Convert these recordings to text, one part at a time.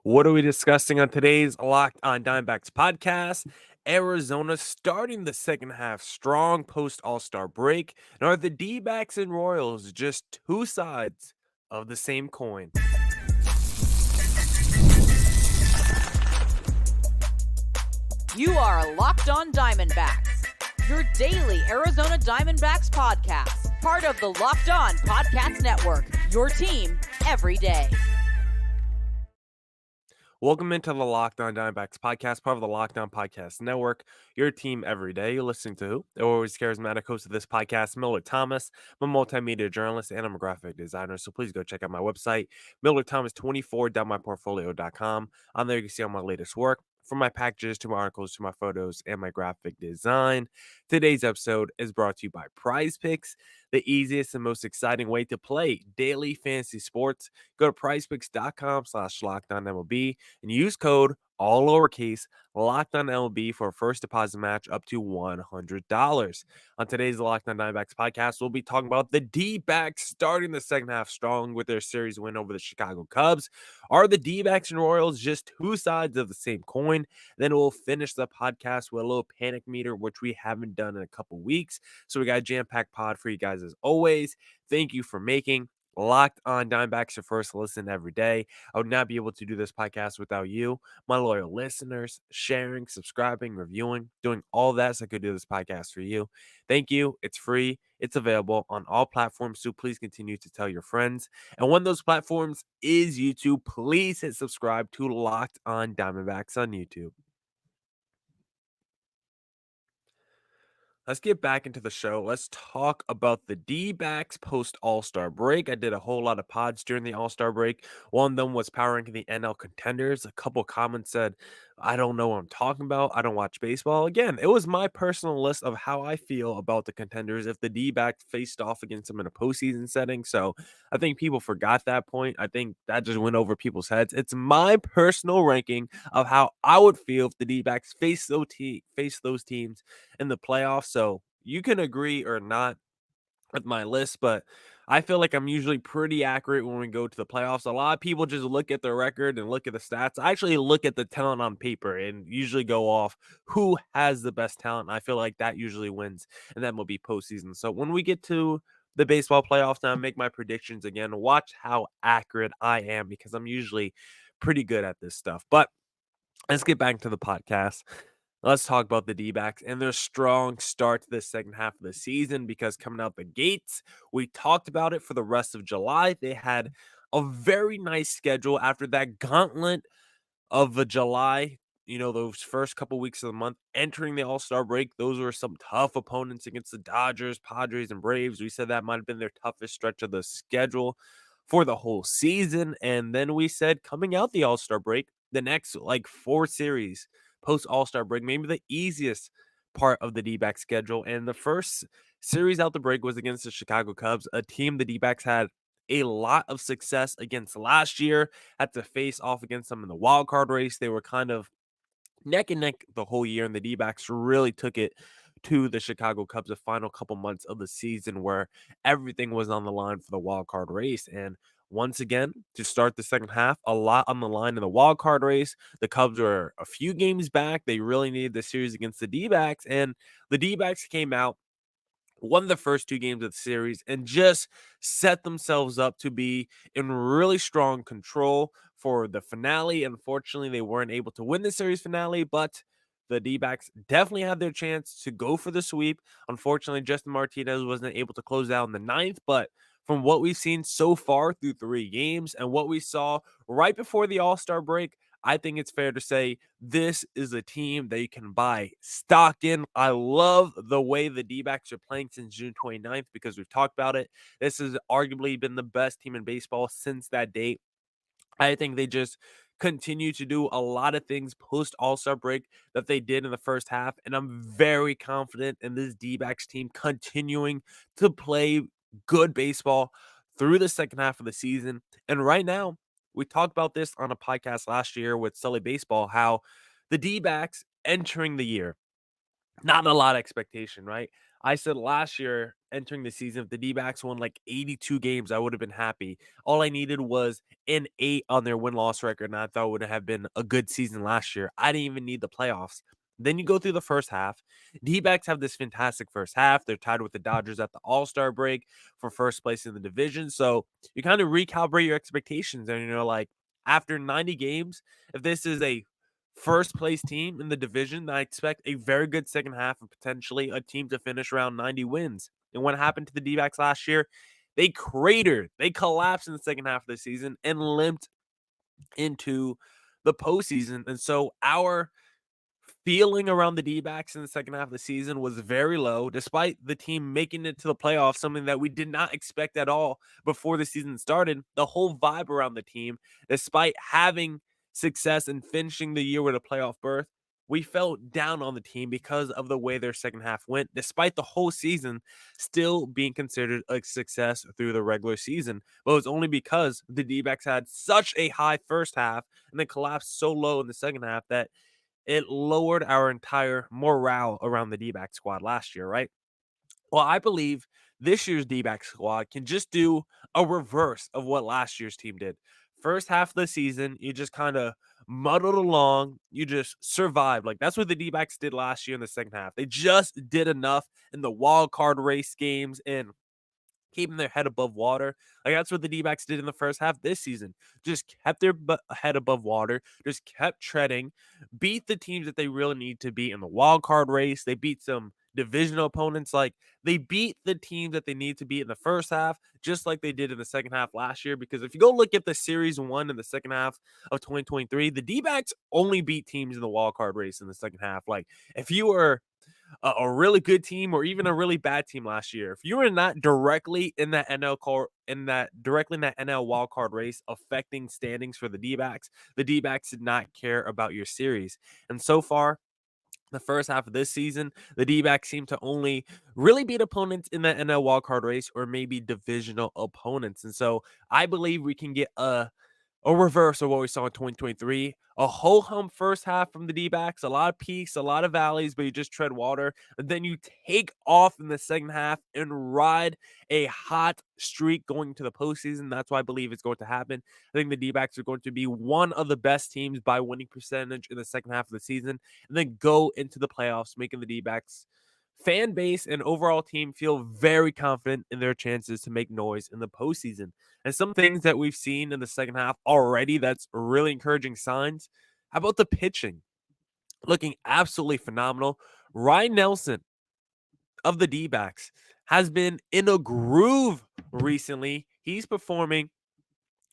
What are we discussing on today's Locked on Diamondbacks podcast? Arizona starting the second half strong post All-Star break. And are the D-backs and Royals just two sides of the same coin? You are Locked on Diamondbacks, your daily Arizona Diamondbacks podcast, part of the Locked on Podcast Network, your team every day. Welcome into the Locked on Diamondbacks podcast, part of the Locked on Podcast Network, your team every day. You're listening to who? The always charismatic host of this podcast, Millard Thomas. I'm a multimedia journalist and I'm a graphic designer, so please go check out my website, millardthomas24.myportfolio.com. On there, you can see all my latest work, from my packages to my articles to my photos and my graphic design. Today's episode is brought to you by Prize Picks, the easiest and most exciting way to play daily fantasy sports. Go to prizepicks.com/lockedonmlb and use code all lowercase Locked on MLB for a first deposit match up to $100. On today's Locked on Diamondbacks podcast, we'll be talking about the D-backs starting the second half strong with their series win over the Chicago Cubs. Are the D-backs and Royals just two sides of the same coin? Then we'll finish the podcast with a little panic meter, which we haven't done in a couple weeks. So we got a jam-packed pod for you guys as always. Thank you for making Locked on Diamondbacks your first listen every day. I would not be able to do this podcast without you, my loyal listeners, sharing, subscribing, reviewing, doing all that so I could do this podcast for you. Thank you. It's free. It's available on all platforms, so please continue to tell your friends. And one of those platforms is YouTube. Please hit subscribe to Locked on Diamondbacks on YouTube. Let's get back into the show. Let's talk about the D-backs post All-Star break. I did a whole lot of pods during the All-Star break. One of them was powering the NL contenders. A couple comments said, I don't know what I'm talking about. I don't watch baseball. Again, it was my personal list of how I feel about the contenders if the D-backs faced off against them in a postseason setting. So I think people forgot that point. I think that just went over people's heads. It's my personal ranking of how I would feel if the D-backs face those teams in the playoffs. So you can agree or not with my list, but I feel like I'm usually pretty accurate when we go to the playoffs. A lot of people just look at the record and look at the stats. I actually look at the talent on paper and usually go off who has the best talent. I feel like that usually wins, and that will be postseason. So when we get to the baseball playoffs now, make my predictions again. Watch how accurate I am because I'm usually pretty good at this stuff. But let's get back to the podcast. Let's talk about the D-backs and their strong start to the second half of the season because coming out the gates, we talked about it for the rest of July. They had a very nice schedule after that gauntlet of the July, those first couple weeks of the month entering the All-Star break. Those were some tough opponents against the Dodgers, Padres, and Braves. We said that might have been their toughest stretch of the schedule for the whole season. And then we said coming out the All-Star break, the next four series post All-Star break, maybe the easiest part of the D-back schedule. And the first series out the break was against the Chicago Cubs, a team the D-backs had a lot of success against last year, had to face off against them in the wild card race. They were kind of neck and neck the whole year, and the D-backs really took it to the Chicago Cubs the final couple months of the season where everything was on the line for the wild card race. And once again, to start the second half, a lot on the line in the wild card race. The Cubs were a few games back. They really needed the series against the D-backs, and the D-backs came out, won the first two games of the series, and just set themselves up to be in really strong control for the finale. Unfortunately, they weren't able to win the series finale, but the D-backs definitely had their chance to go for the sweep. Unfortunately, Justin Martinez wasn't able to close out in the ninth, but from what we've seen so far through three games and what we saw right before the All-Star break, I think it's fair to say this is a team that you can buy stock in. I love the way the D-backs are playing since June 29th because we've talked about it. This has arguably been the best team in baseball since that date. I think they just continue to do a lot of things post All-Star break that they did in the first half, and I'm very confident in this D-backs team continuing to play good baseball through the second half of the season. And right now, we talked about this on a podcast last year with Sully Baseball, how the D-backs entering the year, not a lot of expectation, right? I said last year entering the season, if the D-backs won like 82 games, I would have been happy. All I needed was an 8 on their win-loss record, and I thought it would have been a good season last year. I didn't even need the playoffs. Then you go through the first half. D-backs have this fantastic first half. They're tied with the Dodgers at the All-Star break for first place in the division. So you kind of recalibrate your expectations, and like after 90 games, if this is a first place team in the division, I expect a very good second half and potentially a team to finish around 90 wins. And what happened to the D-backs last year? They cratered. They collapsed in the second half of the season and limped into the postseason. And so our feeling around the D-backs in the second half of the season was very low, despite the team making it to the playoffs, something that we did not expect at all before the season started. The whole vibe around the team, despite having success and finishing the year with a playoff berth, we felt down on the team because of the way their second half went, despite the whole season still being considered a success through the regular season. But it was only because the D-backs had such a high first half and then collapsed so low in the second half that it lowered our entire morale around the D-back squad last year, right? Well, I believe this year's D-back squad can just do a reverse of what last year's team did. First half of the season, you just kind of muddled along, you just survived. Like that's what the D-backs did last year in the second half. They just did enough in the wild card race games and keeping their head above water. Like that's what the D-backs did in the first half this season. Just kept their head above water, just kept treading, beat the teams that they really need to beat in the wild card race. They beat some divisional opponents. Like they beat the teams that they need to beat in the first half, just like they did in the second half last year. Because if you go look at the series one in the second half of 2023, the D-backs only beat teams in the wild card race in the second half. Like if you were a really good team or even a really bad team last year, if you were not directly in that NL wild card race affecting standings for the D-backs did not care about your series. And so far, the first half of this season, the D-backs seem to only really beat opponents in the NL wildcard race or maybe divisional opponents. And so I believe we can get a reverse of what we saw in 2023. A whole hum first half from the D-backs, a lot of peaks, a lot of valleys, but you just tread water. And then you take off in the second half and ride a hot streak going to the postseason. That's why I believe it's going to happen. I think the D-backs are going to be one of the best teams by winning percentage in the second half of the season, and then go into the playoffs, making the D-backs fan base and overall team feel very confident in their chances to make noise in the postseason. And some things that we've seen in the second half already that's really encouraging signs. How about the pitching? Looking absolutely phenomenal. Ryan Nelson of the D-backs has been in a groove recently. He's performing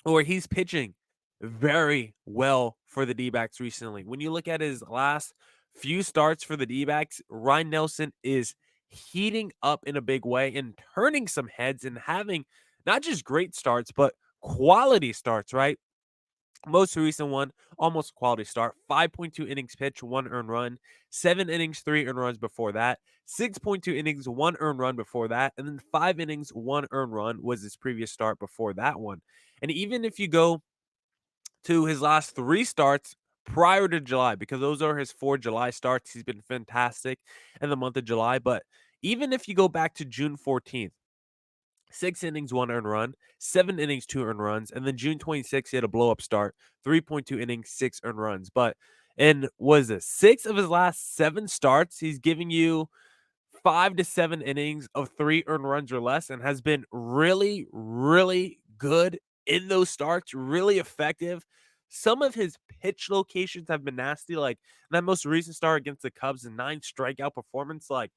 or he's pitching very well for the D-backs recently. When you look at his last few starts for the D-backs, Ryan Nelson is heating up in a big way and turning some heads and having not just great starts, but quality starts, right? Most recent one, almost quality start. 5.2 innings pitched, 1 earned run. 7 innings, 3 earned runs before that. 6.2 innings, 1 earned run before that. And then 5 innings, 1 earned run was his previous start before that one. And even if you go to his last 3 starts prior to July, because those are his 4 July starts, he's been fantastic in the month of July. But even if you go back to June 14th, 6 innings, 1 earned run, 7 innings, 2 earned runs, and then June 26th, he had a blow up start, 3.2 innings, 6 earned runs. But in was it 6 of his last 7 starts, he's giving you 5 to 7 innings of 3 earned runs or less, and has been really, really good in those starts, really effective. Some of his pitch locations have been nasty, like that most recent start against the Cubs, a 9 strikeout performance. Like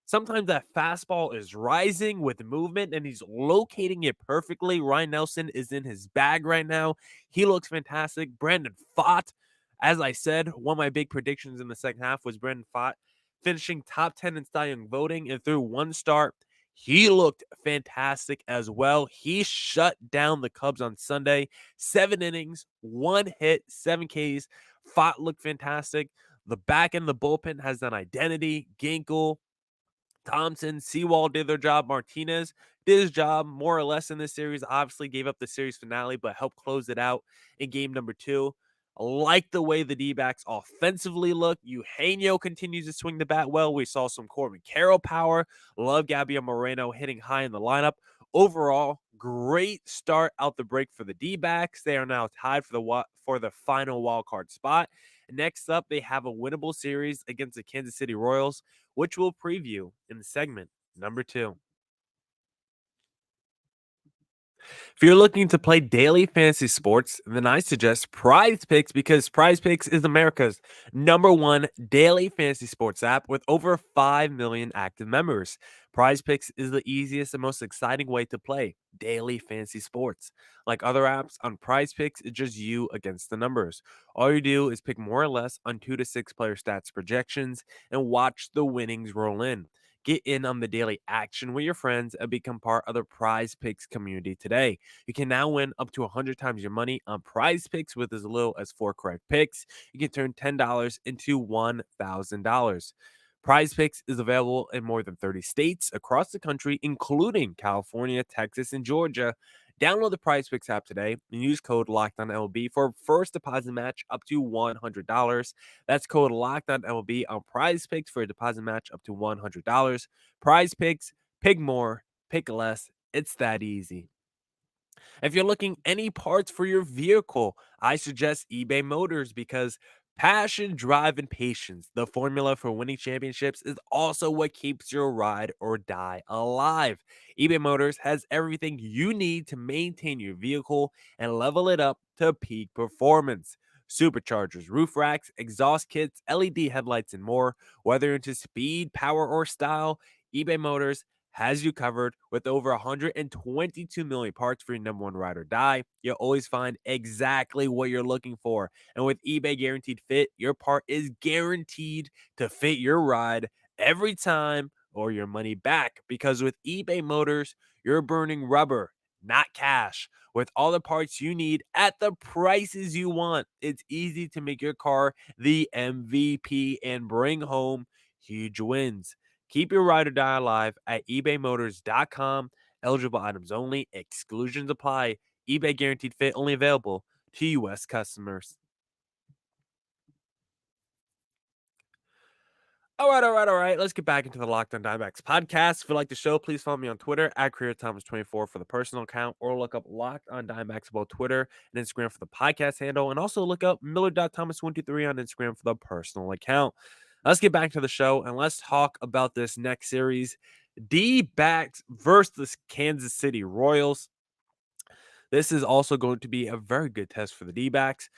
sometimes that fastball is rising with movement and he's locating it perfectly. Ryan Nelson is in his bag right now. He looks fantastic. Brandon Pfaadt, as I said, one of my big predictions in the second half was Brandon Pfaadt finishing top 10 in Cy Young voting. And through 1 start, he looked fantastic as well. He shut down the Cubs on Sunday. 7 innings, 1 hit, 7 Ks. Pfaadt looked fantastic. The back end of the bullpen has an identity. Ginkel, Thompson, Sewald did their job. Martinez did his job more or less in this series. Obviously, gave up the series finale, but helped close it out in game number 2. Like the way the D-backs offensively look. Eugenio continues to swing the bat well. We saw some Corbin Carroll power. Love Gabby Moreno hitting high in the lineup. Overall, great start out the break for the D-backs. They are now tied for the final wild card spot. Next up, they have a winnable series against the Kansas City Royals, which we'll preview in segment number 2. If you're looking to play daily fantasy sports, then I suggest Prize Picks because Prize Picks is America's #1 daily fantasy sports app with over 5 million active members. Prize Picks is the easiest and most exciting way to play daily fantasy sports. Like other apps, on Prize Picks, it's just you against the numbers. All you do is pick more or less on 2 to 6 player stats projections and watch the winnings roll in. Get in on the daily action with your friends and become part of the Prize Picks community today. You can now win up to 100 times your money on Prize Picks with as little as 4 correct picks. You can turn $10 into $1,000. Prize Picks is available in more than 30 states across the country, including California, Texas, and Georgia. Download the Prize Picks app today and use code LOCKEDONMLB for a first deposit match up to $100. That's code LOCKEDONMLB on Prize Picks for a deposit match up to $100. Prize Picks, pick more, pick less. It's that easy. If you're looking any parts for your vehicle, I suggest eBay Motors because passion, drive, and patience, the formula for winning championships, is also what keeps your ride or die alive. eBay Motors has everything you need to maintain your vehicle and level it up to peak performance. Superchargers, roof racks, exhaust kits, LED headlights, and more. Whether into speed, power, or style, eBay Motors has you covered with over 122 million parts for your #1 ride or die. You'll always find exactly what you're looking for. And with eBay Guaranteed Fit, your part is guaranteed to fit your ride every time or your money back. Because with eBay Motors, you're burning rubber, not cash. With all the parts you need at the prices you want, it's easy to make your car the MVP and bring home huge wins. Keep your ride or die alive at ebaymotors.com. Eligible items only. Exclusions apply. eBay Guaranteed Fit only available to U.S. customers. All right. Let's get back into the Locked On Diamondbacks podcast. If you like the show, please follow me on Twitter at CareerThomas24 for the personal account, or look up Locked On Diamondbacks about Twitter and Instagram for the podcast handle, and also look up Millard.Thomas123 on Instagram for the personal account. Let's get back to the show and let's talk about this next series. Dbacks versus the Kansas City Royals. This is also going to be a very good test for the D-backs.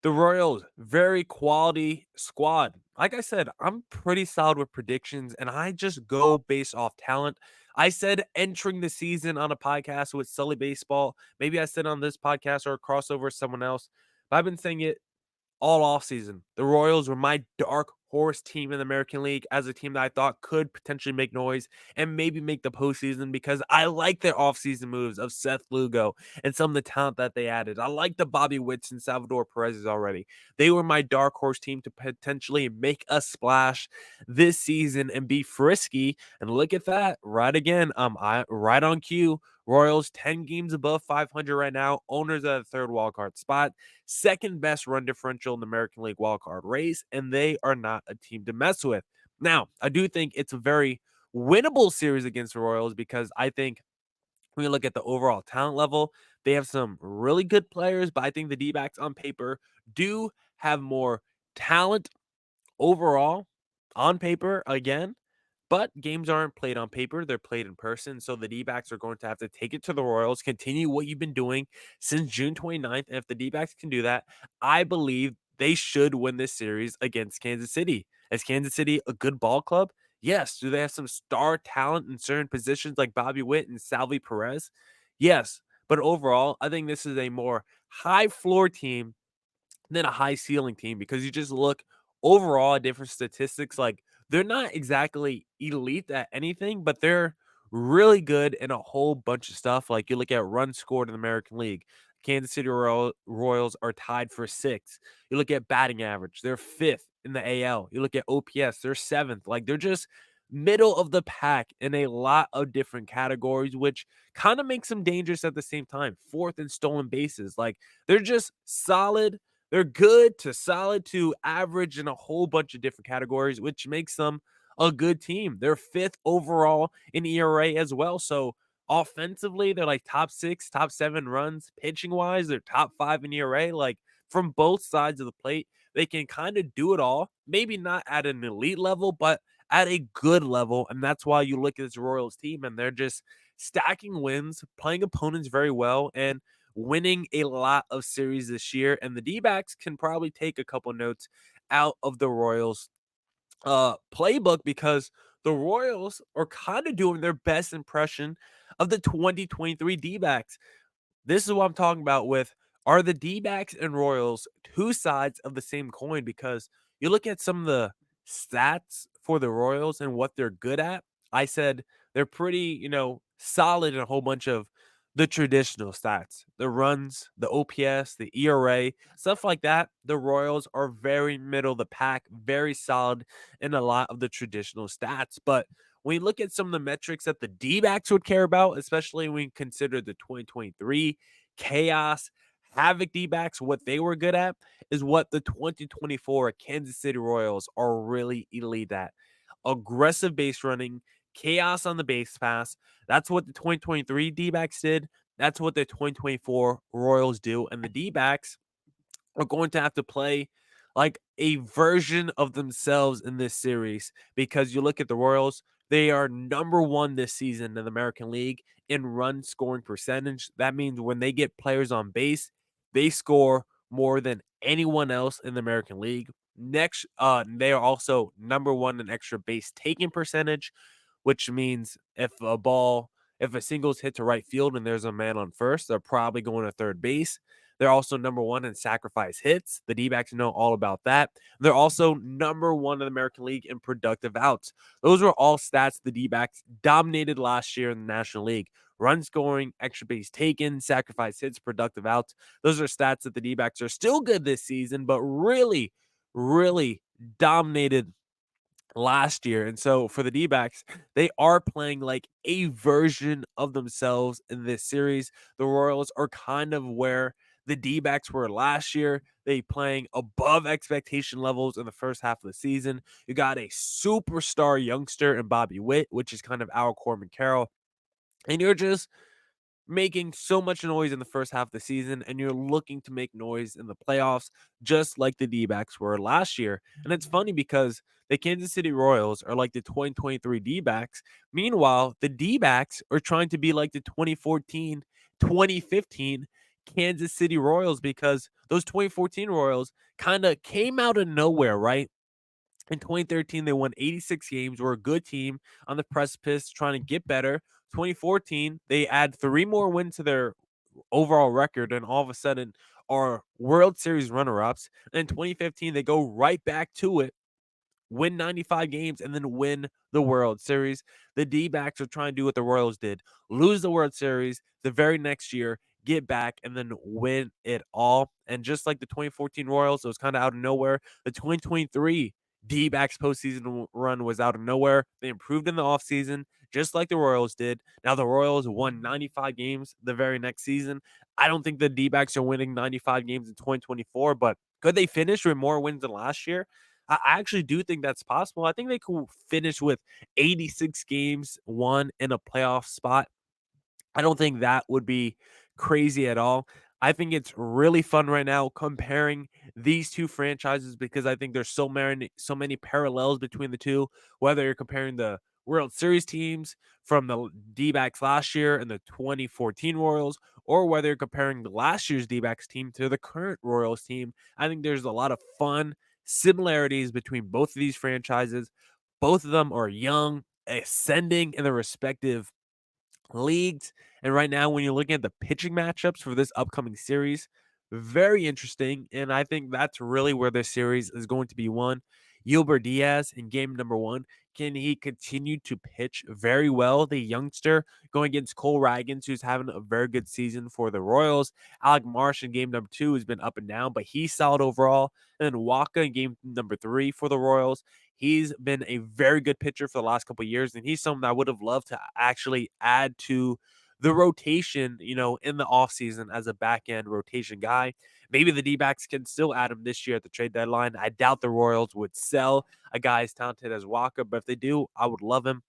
The Royals, very quality squad. Like I said, I'm pretty solid with predictions, and I just go based off talent. I said entering the season on a podcast with Sully Baseball. Maybe I said on this podcast or a crossover with someone else, but I've been saying it all offseason. The Royals were my dark horse team in the American League as a team that I thought could potentially make noise and maybe make the postseason because I like their offseason moves of Seth Lugo and some of the talent that they added. I like the Bobby Witts and Salvador Perez's already. They were my dark horse team to potentially make a splash this season and be frisky. And look at that, right again. Right on cue. Royals 10 games above 500 right now. Owners at the third wildcard spot. Second best run differential in the American League wildcard race, and they are not a team to mess with. Now, I do think it's a very winnable series against the Royals because I think when you look at the overall talent level, they have some really good players, but I think the D-backs on paper do have more talent overall on paper again. But games aren't played on paper, they're played in person. So the D-backs are going to have to take it to the Royals, continue what you've been doing since June 29th. And if the D-backs can do that, I believe they should win this series against Kansas City. Is Kansas City a good ball club? Yes. Do they have some star talent in certain positions like Bobby Witt and Salvi Perez? Yes. But overall, I think this is a more high floor team than a high ceiling team because you just look overall at different statistics. Like they're not exactly elite at anything, but they're really good in a whole bunch of stuff. Like you look at runs scored in the American League. Kansas City Royals are tied for sixth. You look at batting average, they're fifth in the AL. You look at OPS, they're seventh. Like they're just middle of the pack in a lot of different categories, which kind of makes them dangerous at the same time. Fourth in stolen bases. Like they're just solid, They're good to solid to average in a whole bunch of different categories, which makes them a good team. They're fifth overall in ERA as well. So offensively, they're like top six, top seven runs. Pitching wise, they're top five in ERA. Like from both sides of the plate, they can kind of do it all. Maybe not at an elite level, but at a good level. And that's why you look at this Royals team and they're just stacking wins, playing opponents very well, and winning a lot of series this year. And the D-backs can probably take a couple notes out of the Royals playbook because the Royals are kind of doing their best impression of the 2023 D-backs. This is what I'm talking about with, are the D-backs and Royals two sides of the same coin? Because you look at some of the stats for the Royals and what they're good at. I said they're pretty, solid in a whole bunch of the traditional stats, the runs, the OPS, the ERA, stuff like that. The Royals are very middle of the pack, very solid in a lot of the traditional stats. But when you look at some of the metrics that the D-backs would care about, especially when you consider the 2023 chaos, havoc D-backs, what they were good at is what the 2024 Kansas City Royals are really elite at. Aggressive base running, chaos on the base pass. That's what the 2023 D-backs did. That's what the 2024 Royals do. And the D-backs are going to have to play like a version of themselves in this series because you look at the Royals, they are number one this season in the American League in run scoring percentage. That means when they get players on base, they score more than anyone else in the American League. Next, they are also number one in extra base taking percentage, which means if a single's hit to right field and there's a man on first, they're probably going to third base. They're also number one in sacrifice hits. The D-backs know all about that. They're also number one in the American League in productive outs. Those were all stats the D-backs dominated last year in the National League. Run scoring, extra base taken, sacrifice hits, productive outs. Those are stats that the D-backs are still good this season, but really, really dominated last year. And so for the D-backs, they are playing like a version of themselves in this series. The Royals are kind of where the D-backs were last year. They playing above expectation levels in the first half of the season. You got a superstar youngster in Bobby Witt, which is kind of our Corbin Carroll. And you're just making so much noise in the first half of the season, and you're looking to make noise in the playoffs, just like the D-backs were last year. And it's funny because the Kansas City Royals are like the 2023 D-backs. Meanwhile, the D-backs are trying to be like the 2014, 2015 Kansas City Royals because those 2014 Royals kind of came out of nowhere, right? In 2013, they won 86 games, were a good team on the precipice, trying to get better. 2014, they add three more wins to their overall record, and all of a sudden are World Series runner-ups. And in 2015, they go right back to it, win 95 games, and then win the World Series. The D-backs are trying to do what the Royals did, lose the World Series the very next year, get back, and then win it all. And just like the 2014 Royals, it was kind of out of nowhere. The 2023 D-backs postseason run was out of nowhere. They improved in the offseason, just like the Royals did. Now the Royals won 95 games the very next season. I don't think the D-backs are winning 95 games in 2024, but could they finish with more wins than last year? I actually do think that's possible. I think they could finish with 86 games won in a playoff spot. I don't think that would be crazy at all. I think it's really fun right now comparing these two franchises because I think there's so many parallels between the two. Whether you're comparing the World Series teams from the D-backs last year and the 2014 Royals, or whether you're comparing the last year's D-backs team to the current Royals team, I think there's a lot of fun similarities between both of these franchises. Both of them are young, ascending in their respective leagues. And right now, when you're looking at the pitching matchups for this upcoming series, very interesting. And I think that's really where this series is going to be won. Gilbert Diaz in game number one. Can he continue to pitch very well? The youngster going against Cole Ragans, who's having a very good season for the Royals. Alec Marsh in game number two has been up and down, but he's solid overall. And then Waka in game number three for the Royals. He's been a very good pitcher for the last couple of years, and he's someone I would have loved to actually add to the rotation, in the offseason as a back end rotation guy. Maybe the D-backs can still add him this year at the trade deadline. I doubt the Royals would sell a guy as talented as Walker, but if they do, I would love him.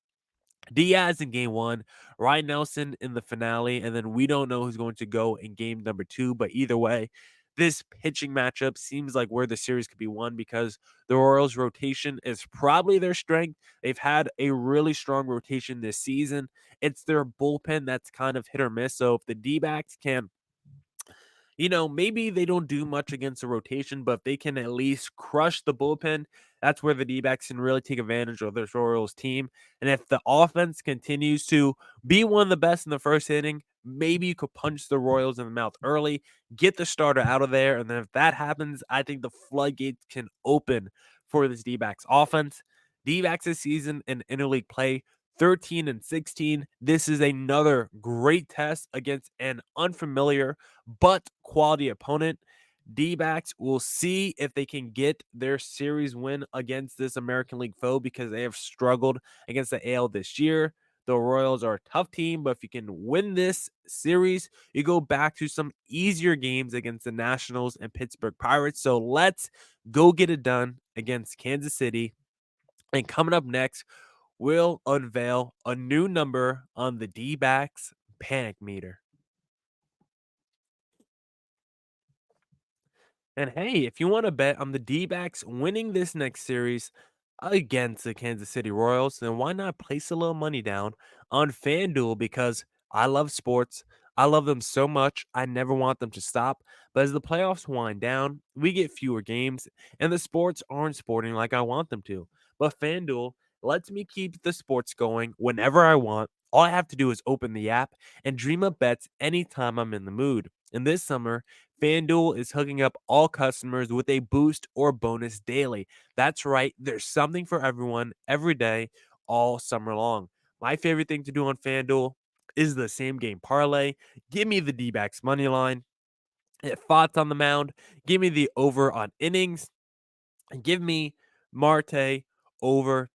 Diaz in game one, Ryan Nelson in the finale, and then we don't know who's going to go in game number two. But either way, this pitching matchup seems like where the series could be won because the Royals' rotation is probably their strength. They've had a really strong rotation this season. It's their bullpen that's kind of hit or miss. So if the D backs can maybe they don't do much against the rotation, but if they can at least crush the bullpen, that's where the D-backs can really take advantage of this Royals team. And if the offense continues to be one of the best in the first inning, maybe you could punch the Royals in the mouth early, get the starter out of there, and then if that happens, I think the floodgates can open for this D-backs offense. D-backs this season in interleague play 13 and 16. This is another great test against an unfamiliar but quality opponent. D-backs will see if they can get their series win against this American League foe because they have struggled against the AL this year. The Royals are a tough team, but if you can win this series, you go back to some easier games against the Nationals and Pittsburgh Pirates. So let's go get it done against Kansas City. And coming up next, we'll unveil a new number on the D-backs panic meter. And hey, if you want to bet on the D-backs winning this next series against the Kansas City Royals, then why not place a little money down on FanDuel because I love sports. I love them so much. I never want them to stop. But as the playoffs wind down, we get fewer games and the sports aren't sporting like I want them to. But FanDuel lets me keep the sports going whenever I want. All I have to do is open the app and dream up bets anytime I'm in the mood. And this summer, FanDuel is hooking up all customers with a boost or bonus daily. That's right, there's something for everyone every day, all summer long. My favorite thing to do on FanDuel is the same game parlay. Give me the D backs money line. At thoughts on the mound, give me the over on innings, and give me Marte over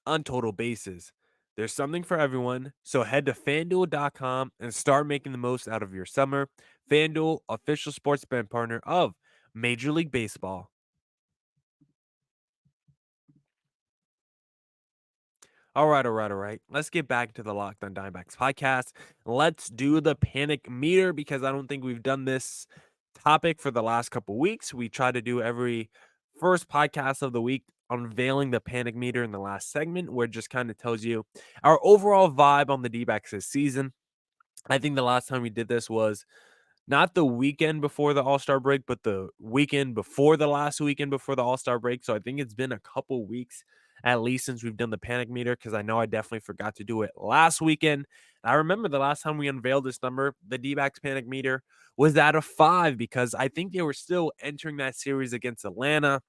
on total bases. There's something for everyone, so head to fanduel.com and start making the most out of your summer. FanDuel, official sports betting partner of Major League Baseball. All right. Let's get back to the Locked on Diamondbacks podcast. Let's do the panic meter because I don't think we've done this topic for the last couple weeks. We try to do every first podcast of the week unveiling the panic meter in the last segment, where it just kind of tells you our overall vibe on the D-backs this season. I think the last time we did this was not the weekend before the All-Star break, but the weekend before the last weekend before the All-Star break. So I think it's been a couple weeks at least since we've done the panic meter because I know I definitely forgot to do it last weekend. I remember the last time we unveiled this number, the D-backs panic meter was at a 5 because I think they were still entering that series against Atlanta.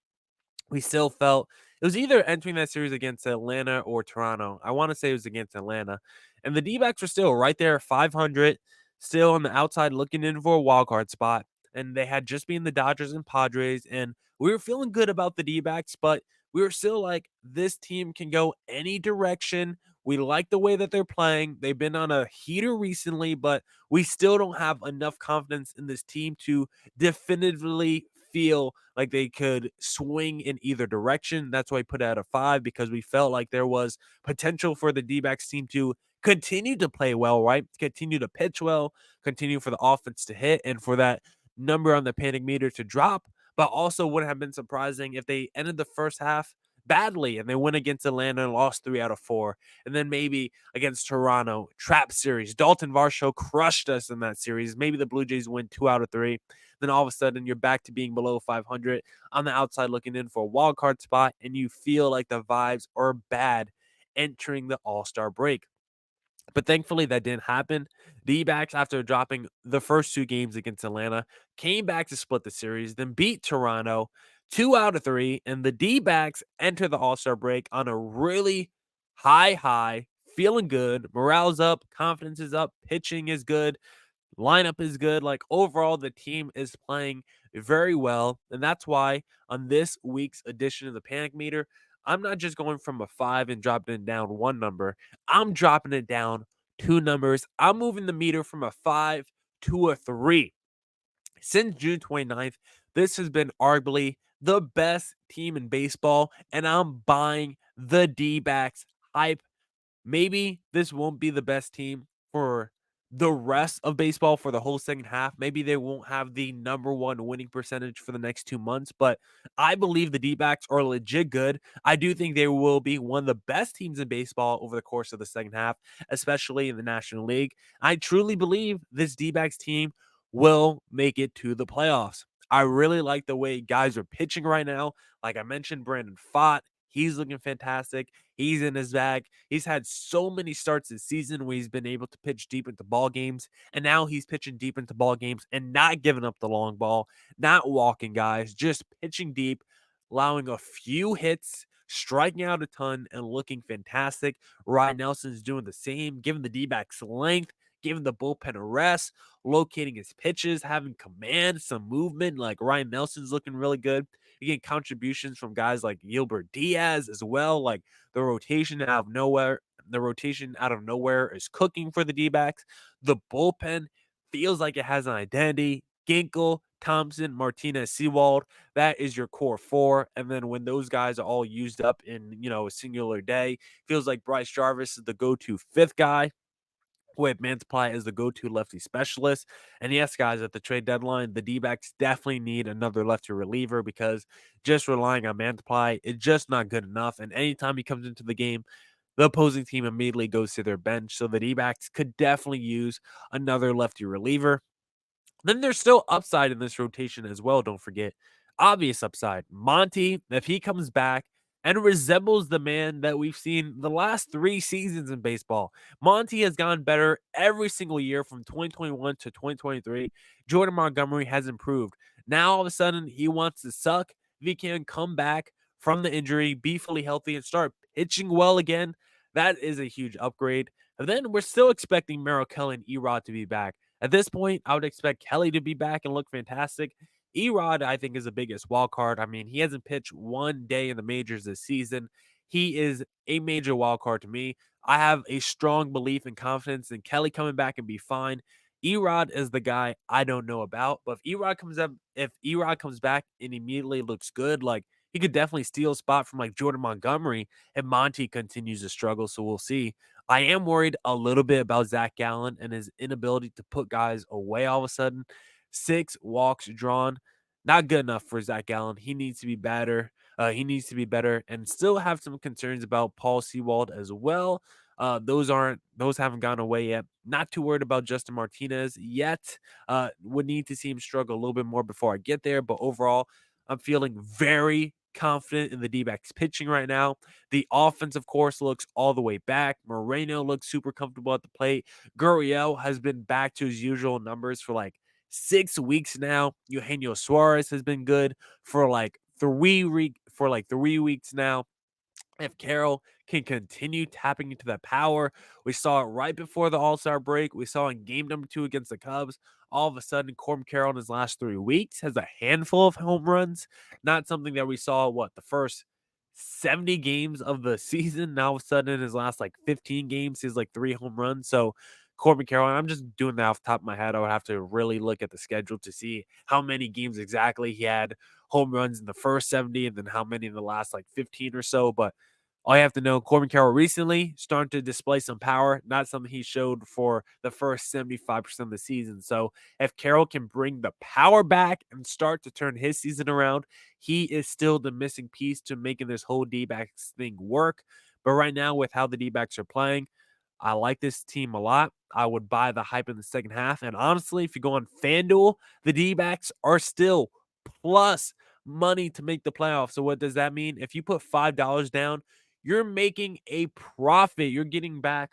We still felt it was either entering that series against Atlanta or Toronto. I want to say it was against Atlanta. And the D-backs were still right there at 500, still on the outside looking in for a wild card spot. And they had just been the Dodgers and Padres. And we were feeling good about the D-backs, but we were still like, this team can go any direction. We like the way that they're playing. They've been on a heater recently, but we still don't have enough confidence in this team to definitively feel like they could swing in either direction. That's why I put it at a 5 because we felt like there was potential for the D-backs team to continue to play well, right? Continue to pitch well, continue for the offense to hit, and for that number on the panic meter to drop. But also wouldn't have been surprising if they ended the first half badly and they went against Atlanta and lost 3 out of 4. And then maybe against Toronto, trap series. Dalton Varsho crushed us in that series. Maybe the Blue Jays win 2 out of 3. Then all of a sudden you're back to being below 500 on the outside looking in for a wild card spot, and you feel like the vibes are bad entering the All-Star break. But thankfully that didn't happen. D-backs, after dropping the first 2 games against Atlanta, came back to split the series, then beat Toronto 2 out of 3, and the D-backs enter the All-Star break on a really high, feeling good. Morale's up, confidence is up, pitching is good. Lineup is good. Like overall, the team is playing very well. And that's why on this week's edition of the Panic Meter, I'm not just going from a 5 and dropping it down one number. I'm dropping it down 2 numbers. I'm moving the meter from a 5 to a 3. Since June 29th, this has been arguably the best team in baseball, and I'm buying the D-backs hype. Maybe this won't be the best team for the rest of baseball for the whole second half. Maybe they won't have the number one winning percentage for the next 2 months, but I believe the D-backs are legit good. I do think they will be one of the best teams in baseball over the course of the second half, especially in the National League. I truly believe this D-backs team will make it to the playoffs. I really like the way guys are pitching right now. Like I mentioned, Brandon Pfaadt, he's looking fantastic. He's in his bag. He's had so many starts this season where he's been able to pitch deep into ball games, and now he's pitching deep into ball games and not giving up the long ball, not walking guys, just pitching deep, allowing a few hits, striking out a ton, and looking fantastic. Ryan Nelson's doing the same, giving the D-backs length, giving the bullpen a rest, locating his pitches, having command, some movement. Like Ryan Nelson's looking really good. You get contributions from guys like Gilbert Diaz as well. Like the rotation out of nowhere, is cooking for the D-backs. The bullpen feels like it has an identity. Ginkle, Thompson, Martinez, Seawald, that is your core four. And then when those guys are all used up in, a singular day, feels like Bryce Jarvis is the go-to fifth guy with Mantiply as the go-to lefty specialist. And yes, guys, at the trade deadline, the D-backs definitely need another lefty reliever because just relying on Mantiply is just not good enough. And anytime he comes into the game, the opposing team immediately goes to their bench. So the D-backs could definitely use another lefty reliever. Then there's still upside in this rotation as well, don't forget. Obvious upside. Monty, if he comes back and resembles the man that we've seen the last 3 seasons in baseball. Monty has gotten better every single year from 2021 to 2023. Jordan Montgomery has improved. Now all of a sudden he wants to suck. If he can come back from the injury, be fully healthy and start pitching well again, that is a huge upgrade. And then we're still expecting Merrill Kelly and Erod to be back. At this point, I would expect Kelly to be back and look fantastic. Erod, I think, is the biggest wild card. I mean, he hasn't pitched one day in the majors this season. He is a major wild card to me. I have a strong belief and confidence in Kelly coming back and be fine. Erod is the guy I don't know about, but if Erod comes back and immediately looks good, like he could definitely steal a spot from like Jordan Montgomery if Monty continues to struggle. So we'll see. I am worried a little bit about Zach Gallen and his inability to put guys away all of a sudden. 6 walks drawn, not good enough for Zach Gallen. He needs to be better. He needs to be better, and still have some concerns about Paul Sewald as well. Those haven't gone away yet. Not too worried about Justin Martinez yet. Would need to see him struggle a little bit more before I get there. But overall, I'm feeling very confident in the D-backs pitching right now. The offense, of course, looks all the way back. Moreno looks super comfortable at the plate. Gurriel has been back to his usual numbers for like 6 weeks now. Eugenio Suarez has been good for like 3 weeks now. If Carroll can continue tapping into that power, we saw it right before the All-Star break. We saw in game number 2 against the Cubs. All of a sudden, Corbin Carroll in his last 3 weeks has a handful of home runs. Not something that we saw, the first 70 games of the season. Now, all of a sudden, in his last 15 games, he has 3 home runs. So, Corbin Carroll, and I'm just doing that off the top of my head. I would have to really look at the schedule to see how many games exactly he had home runs in the first 70 and then how many in the last 15 or so. But all you have to know, Corbin Carroll recently started to display some power, not something he showed for the first 75% of the season. So if Carroll can bring the power back and start to turn his season around, he is still the missing piece to making this whole D-backs thing work. But right now, with how the D-backs are playing, I like this team a lot. I would buy the hype in the second half. And honestly, if you go on FanDuel, the D-backs are still plus money to make the playoffs. So what does that mean? If you put $5 down, you're making a profit. You're getting back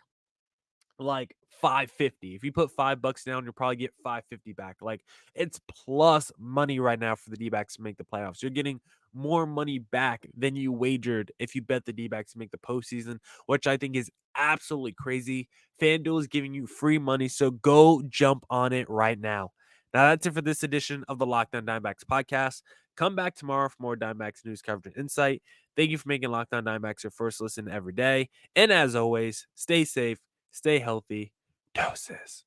like 550. If you put $5 down, you'll probably get 550 back. Like it's plus money right now for the D-backs to make the playoffs. You're getting more money back than you wagered if you bet the D-backs to make the postseason, which I think is absolutely crazy. FanDuel is giving you free money, so go jump on it right now. Now that's it for this edition of the Locked On Diamondbacks podcast. Come back tomorrow for more Diamondbacks news coverage and insight. Thank you for making Locked On Diamondbacks your first listen every day. And as always, stay safe, stay healthy. Doses.